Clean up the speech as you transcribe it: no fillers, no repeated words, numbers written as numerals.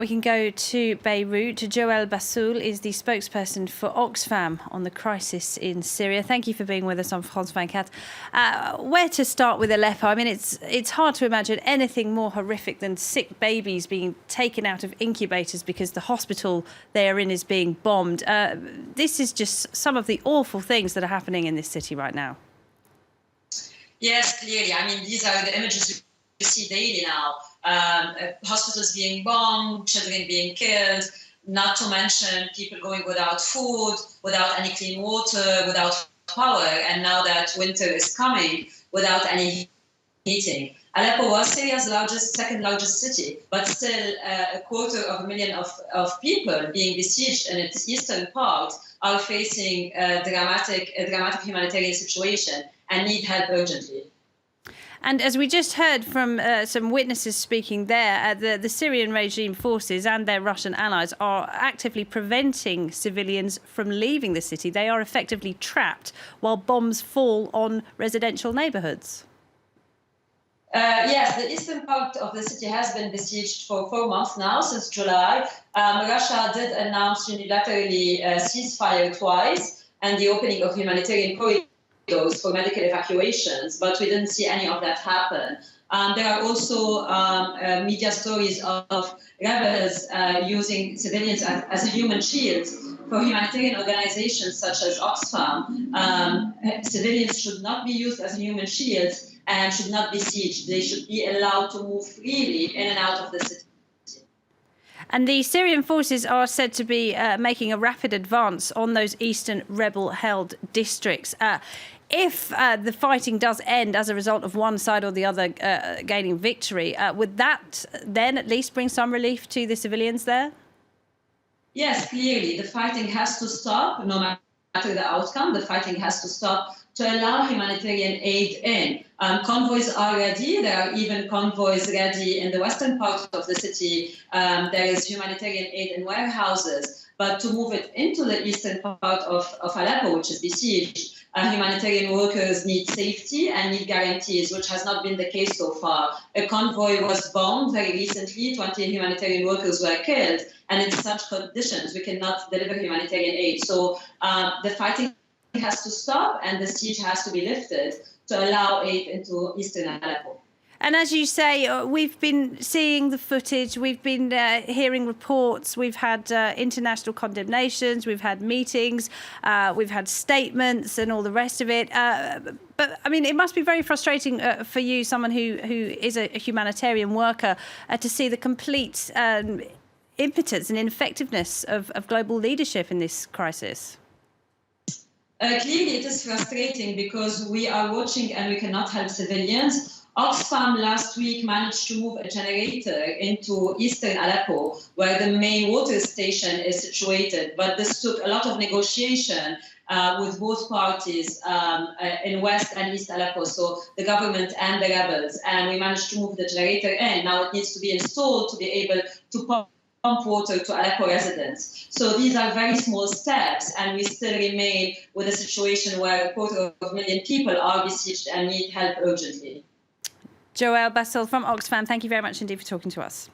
We can go to Beirut. Joelle BASSOUL is the spokesperson for Oxfam on the crisis in Syria. Thank you for being with us on France 24. Where to start with Aleppo? I mean, it's hard to imagine anything more horrific than sick babies being taken out of incubators because the hospital they are in is being bombed. This is just some of the awful things that are happening in this city right now. Yes, clearly. I mean, these are the images we see daily now. Hospitals being bombed, children being killed, not to mention people going without food, without any clean water, without power, and now that winter is coming, without any heating. Aleppo was Syria's second largest city, but still 250,000 of people being besieged in its eastern part are facing a dramatic humanitarian situation and need help urgently. And as we just heard from some witnesses speaking there, the Syrian regime forces and their Russian allies are actively preventing civilians from leaving the city. They are effectively trapped while bombs fall on residential neighbourhoods. Yes, the eastern part of the city has been besieged for 4 months now, since July. Russia did announce unilaterally a ceasefire twice and the opening of humanitarian corridors for medical evacuations, but we didn't see any of that happen. There are also media stories of rebels using civilians as a human shield. For humanitarian organizations such as Oxfam, civilians should not be used as a human shield and should not be sieged. They should be allowed to move freely in and out of the city. And the Syrian forces are said to be making a rapid advance on those eastern rebel-held districts. If the fighting does end as a result of one side or the other gaining victory, would that then at least bring some relief to the civilians there? Yes, clearly. The fighting has to stop, no matter the outcome. The fighting has to stop to allow humanitarian aid in. Convoys are ready. There are even convoys ready in the western part of the city. There is humanitarian aid in warehouses. But to move it into the eastern part of Aleppo, which is besieged, humanitarian workers need safety and need guarantees, which has not been the case so far. A convoy was bombed very recently. 20 humanitarian workers were killed. And in such conditions, we cannot deliver humanitarian aid. So the fighting has to stop and the siege has to be lifted to allow aid into eastern Aleppo. And as you say, we've been seeing the footage, we've been hearing reports, we've had international condemnations, we've had meetings, we've had statements and all the rest of it. But, I mean, it must be very frustrating for you, someone who is a humanitarian worker, to see the complete impotence and ineffectiveness of global leadership in this crisis. Clearly, it is frustrating because we are watching and we cannot help civilians. Oxfam last week managed to move a generator into eastern Aleppo, where the main water station is situated. But this took a lot of negotiation with both parties in West and East Aleppo, so the government and the rebels. And we managed to move the generator in. Now it needs to be installed to be able to pump water to Aleppo residents. So these are very small steps, and we still remain with a situation where 250,000 people are besieged and need help urgently. Joelle BASSOUL from Oxfam, thank you very much indeed for talking to us.